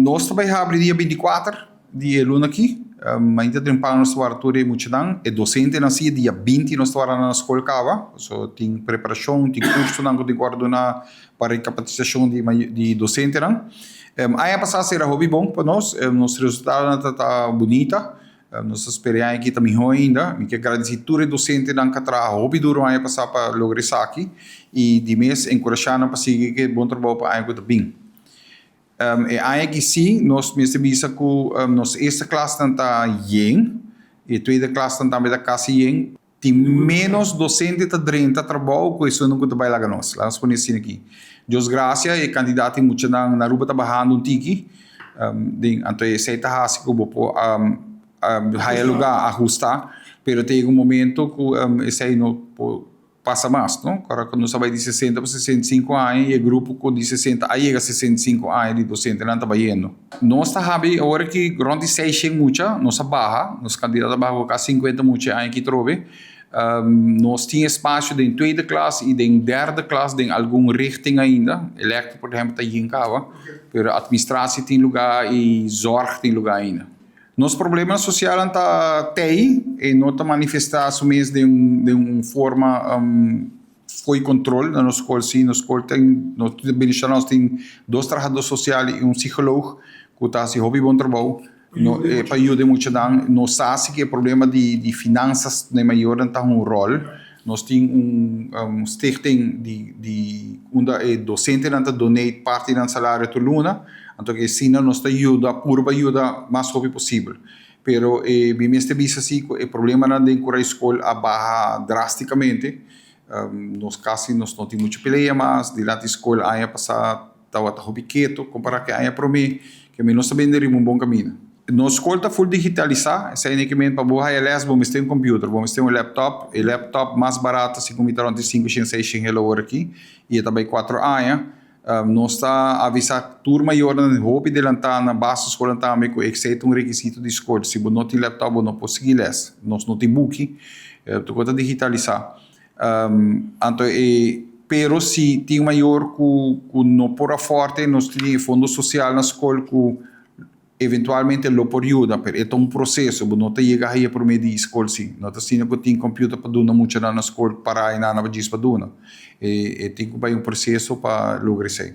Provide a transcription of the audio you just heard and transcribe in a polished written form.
nós também abrimos dia 24 de luna aqui. Ainda tem para nós tudo muito dan. É docente na cia dia 20 nós estamos na escola cava. So tem preparação, tem curso não que coordenar para a capacitação de docente não. Aí passar a ser hobby bom para nós. Nosso resultado está bonita. Nossa experiência aqui também ainda. Me quero agradecer tudo docente não que trabalha hobby duro aí passar para lograr isso aqui e de mês encorajar para seguir que bom trabalho para aí que bem. E aí que sim, nós mesmo visa que nossa esta classe não está yen e a segunda classe não está casa yen. Tem menos docente tá 30 trabalho com isso não que trabalha lá nós. Lá nós ponemos aqui. Deus graças e candidato muito na Aruba trabalhando um tiki. Então esse aí tá assim que vou high lugar ajustar, pero tem um momento que esse aí não passa mais, não? Agora quando nós vai de 60 para 65 anos e o grupo com de 60 aí chega a 65 anos de docente não está indo. Nós está havendo agora que grande 6 muito, nossa barra, nos candidatos barra com 50 muito anos que trove. Nós temos espaço de segunda classe e de terceira classe de algum richting ainda. Electo, por exemplo, está em cava, pero a administração tem lugar e zorg tem lugar ainda. Nosso problema social está aí e não está manifestado mesmo de uma forma foi controle na nossa escola. Sim, na escola tem, nós tem 2 trabalhadores sociais e um psicólogo que está assim, hobby bom trabalho. Para ajudar muito dan, nós sabemos que o problema de finanças na maior não está rol. Nós temos stichting de docente não está donate parte do salário do luna. Então, que assim, nós ajuda, pura ajuda mais rápido possível. Pero, bem, este visa assim, o problema não é que a escola abaixa drasticamente. Nós quase não temos muito peleia, mas de lá da escola, aí passar, estava quieto, comparar que aí para mim, que nós também derivamos um bom caminho. Nossa escola está full digitalizada, essa é unicamente para boa ILS, vamos ter um computador, vamos ter um laptop, e laptop mais barato, assim como está entre 5 e 6 euros aqui, e também 4 anos. Nós está avisar turma maior na roupa de lantar na base escola também com exceto um requisito de escola. Se você não tem laptop, não pode seguir isso. Nós não tem book, tu pode digitalizar. Então, pero se tem maior que não por forte, nós temos fundo social na escola que eventualmente lo por ajuda, pero é um processo, não te chega aí por meio de escola sim. Não te ensina que tem computador para dona muito na escola para aí na diz para dona. E tem que um processo para lograr isso.